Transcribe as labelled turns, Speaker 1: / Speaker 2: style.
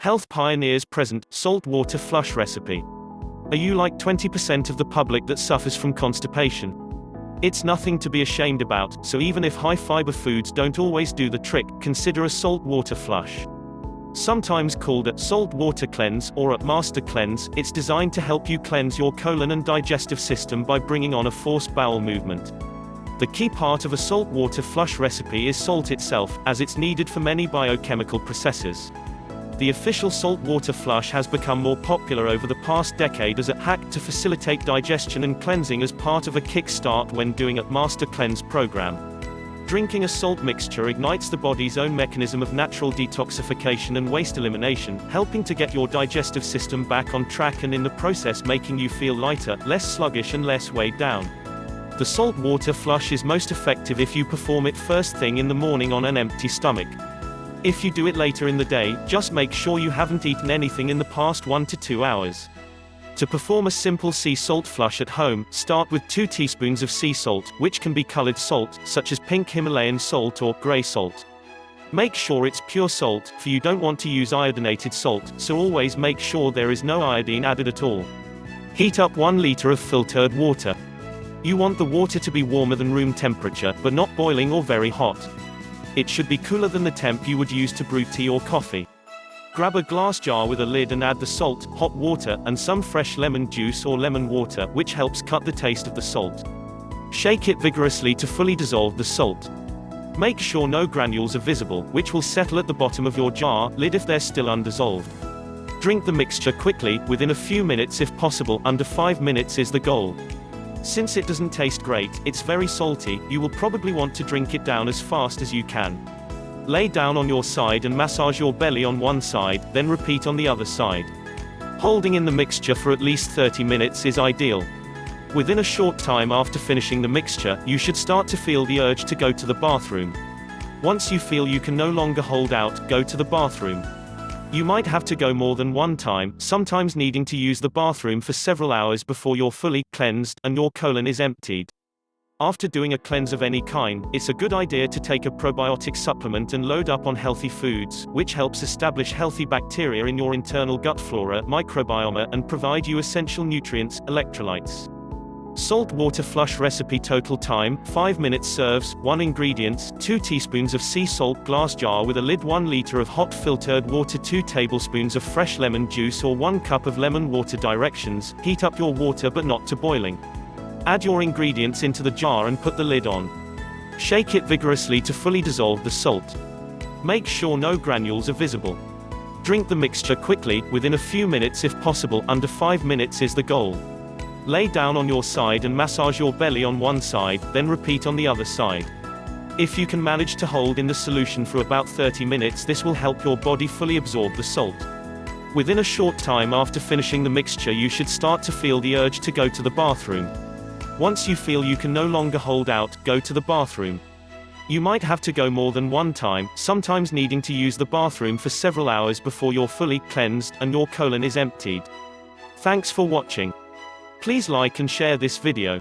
Speaker 1: Health pioneers present salt water flush recipe. Are you like 20% of the public that suffers from constipation? It's nothing to be ashamed about, so even if high-fiber foods don't always do the trick, consider a salt water flush. Sometimes called a salt water cleanse or a master cleanse, it's designed to help you cleanse your colon and digestive system by bringing on a forced bowel movement. The key part of a salt water flush recipe is salt itself, as it's needed for many biochemical processes. The official salt water flush has become more popular over the past decade as a hack to facilitate digestion and cleansing as part of a kickstart when doing a master cleanse program. Drinking a salt mixture ignites the body's own mechanism of natural detoxification and waste elimination, helping to get your digestive system back on track and in the process making you feel lighter, less sluggish and less weighed down. The salt water flush is most effective if you perform it first thing in the morning on an empty stomach. If you do it later in the day, just make sure you haven't eaten anything in the past 1 to 2 hours. To perform a simple sea salt flush at home, start with 2 teaspoons of sea salt, which can be colored salt, such as pink Himalayan salt or gray salt. Make sure it's pure salt, for you don't want to use iodinated salt, so always make sure there is no iodine added at all. Heat up 1 liter of filtered water. You want the water to be warmer than room temperature, but not boiling or very hot. It should be cooler than the temp you would use to brew tea or coffee. Grab a glass jar with a lid and add the salt, hot water, and some fresh lemon juice or lemon water, which helps cut the taste of the salt. Shake it vigorously to fully dissolve the salt. Make sure no granules are visible, which will settle at the bottom of your jar lid if they're still undissolved. Drink the mixture quickly, within a few minutes if possible, under 5 minutes is the goal. Since it doesn't taste great, it's very salty, you will probably want to drink it down as fast as you can. Lay down on your side and massage your belly on one side, then repeat on the other side. Holding in the mixture for at least 30 minutes is ideal. Within a short time after finishing the mixture, you should start to feel the urge to go to the bathroom. Once you feel you can no longer hold out, go to the bathroom. You might have to go more than one time, sometimes needing to use the bathroom for several hours before you're fully cleansed and your colon is emptied. After doing a cleanse of any kind, it's a good idea to take a probiotic supplement and load up on healthy foods, which helps establish healthy bacteria in your internal gut flora, microbiome, and provide you essential nutrients, electrolytes. Salt water flush recipe. Total time, 5 minutes. Serves, 1 ingredients, 2 teaspoons of sea salt, glass jar with a lid, 1 liter of hot filtered water, 2 tablespoons of fresh lemon juice or 1 cup of lemon water. Directions: heat up your water but not to boiling. Add your ingredients into the jar and put the lid on. Shake it vigorously to fully dissolve the salt. Make sure no granules are visible. Drink the mixture quickly, within a few minutes if possible, under 5 minutes is the goal. Lay down on your side and massage your belly on one side, then repeat on the other side. If you can manage to hold in the solution for about 30 minutes, this will help your body fully absorb the salt. Within a short time after finishing the mixture, you should start to feel the urge to go to the bathroom. Once you feel you can no longer hold out, go to the bathroom. You might have to go more than one time, sometimes needing to use the bathroom for several hours before you're fully cleansed and your colon is emptied. Thanks for watching. Please like and share this video.